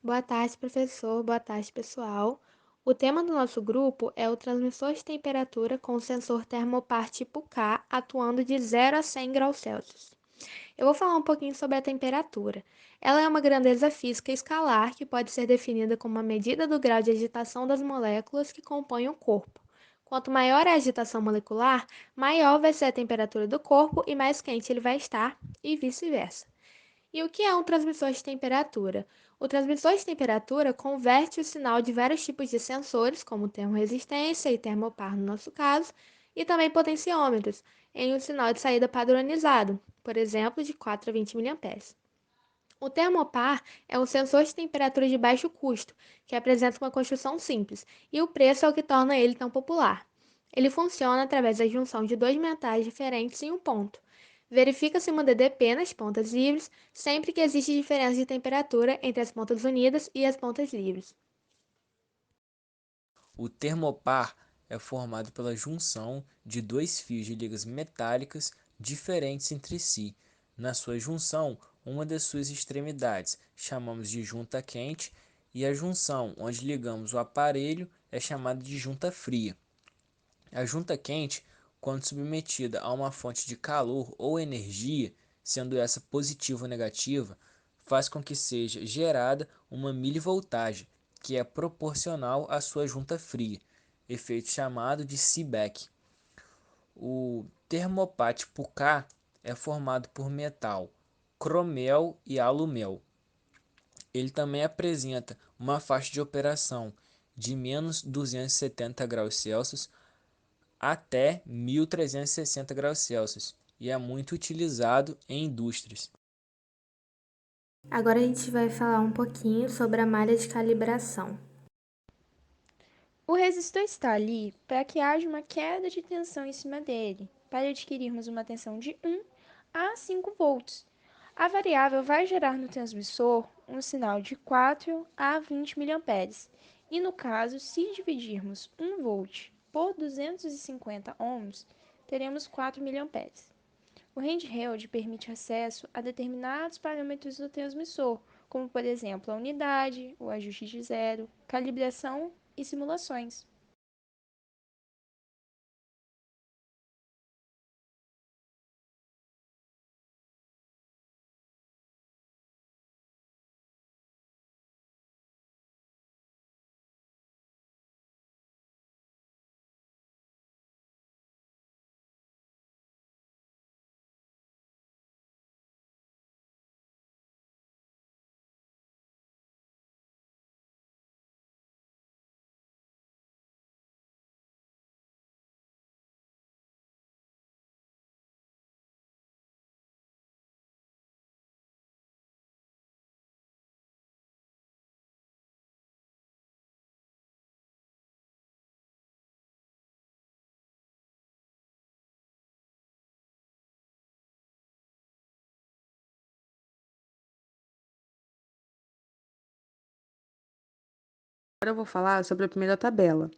Boa tarde, professor. Boa tarde, pessoal. O tema do nosso grupo é o transmissor de temperatura com sensor termopar tipo K atuando de 0 a 100 graus Celsius. Eu vou falar um pouquinho sobre a temperatura. Ela é uma grandeza física escalar que pode ser definida como uma medida do grau de agitação das moléculas que compõem o corpo. Quanto maior a agitação molecular, maior vai ser a temperatura do corpo e mais quente ele vai estar, e vice-versa. E o que é um transmissor de temperatura? O transmissor de temperatura converte o sinal de vários tipos de sensores, como termorresistência e termopar no nosso caso, e também potenciômetros, em um sinal de saída padronizado, por exemplo, de 4 a 20 mA. O termopar é um sensor de temperatura de baixo custo, que apresenta uma construção simples, e o preço é o que torna ele tão popular. Ele funciona através da junção de dois metais diferentes em um ponto. Verifica-se uma DDP nas pontas livres sempre que existe diferença de temperatura entre as pontas unidas e as pontas livres. O termopar é formado pela junção de dois fios de ligas metálicas diferentes entre si. Na sua junção, uma das suas extremidades chamamos de junta quente e a junção onde ligamos o aparelho é chamada de junta fria. A junta quente, quando submetida a uma fonte de calor ou energia, sendo essa positiva ou negativa, faz com que seja gerada uma milivoltagem, que é proporcional à sua junta fria, efeito chamado de Seebeck. O termopático K é formado por metal cromel e alumel. Ele também apresenta uma faixa de operação de menos 270 graus Celsius até 1360 graus Celsius e é muito utilizado em indústrias. Agora a gente vai falar um pouquinho sobre a malha de calibração. O resistor está ali para que haja uma queda de tensão em cima dele, para adquirirmos uma tensão de 1 a 5 volts. A variável vai gerar no transmissor um sinal de 4 a 20 mA. E no caso, se dividirmos 1 volt por 250 ohms, teremos 4 mA. O handheld permite acesso a determinados parâmetros do transmissor, como por exemplo a unidade, o ajuste de zero, calibração e simulações. Agora eu vou falar sobre a primeira tabela.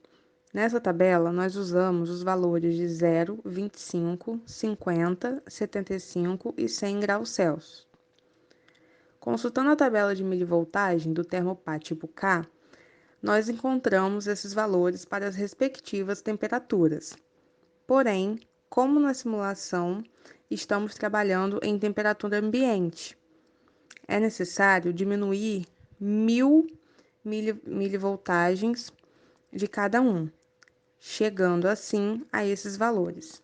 Nessa tabela, nós usamos os valores de 0, 25, 50, 75 e 100 graus Celsius. Consultando a tabela de milivoltagem do termopar tipo K, nós encontramos esses valores para as respectivas temperaturas. Porém, como na simulação estamos trabalhando em temperatura ambiente, é necessário diminuir 1000 milivoltagens de cada um, chegando assim a esses valores.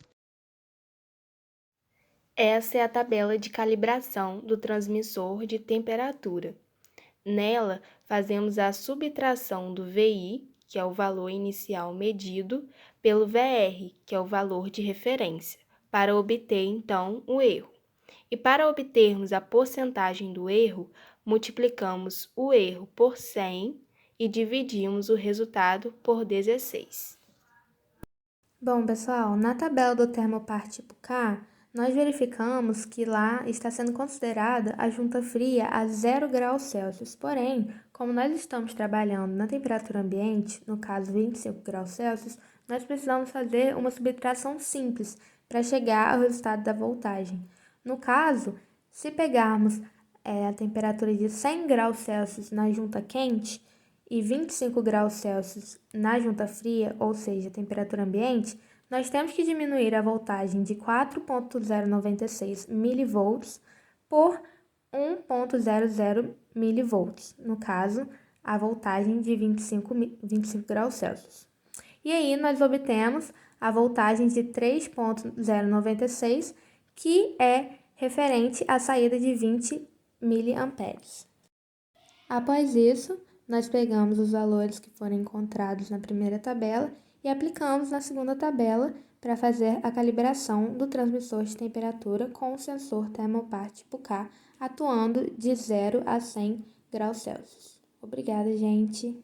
Essa é a tabela de calibração do transmissor de temperatura. Nela, fazemos a subtração do VI, que é o valor inicial medido, pelo VR, que é o valor de referência, para obter, então, o erro. E para obtermos a porcentagem do erro, multiplicamos o erro por 100 e dividimos o resultado por 16. Bom, pessoal, na tabela do termopar tipo K, nós verificamos que lá está sendo considerada a junta fria a 0 graus Celsius. Porém, como nós estamos trabalhando na temperatura ambiente, no caso 25 graus Celsius, nós precisamos fazer uma subtração simples para chegar ao resultado da voltagem. No caso, se pegarmos a temperatura de 100 graus Celsius na junta quente e 25 graus Celsius na junta fria, ou seja, temperatura ambiente, nós temos que diminuir a voltagem de 4.096 mV por 1.00 mV, no caso, a voltagem de 25 graus Celsius. E aí nós obtemos a voltagem de 3.096, que é referente à saída de 20 mA. Após isso, nós pegamos os valores que foram encontrados na primeira tabela e aplicamos na segunda tabela para fazer a calibração do transmissor de temperatura com o sensor Thermopar tipo K, atuando de 0 a 100 graus Celsius. Obrigada, gente!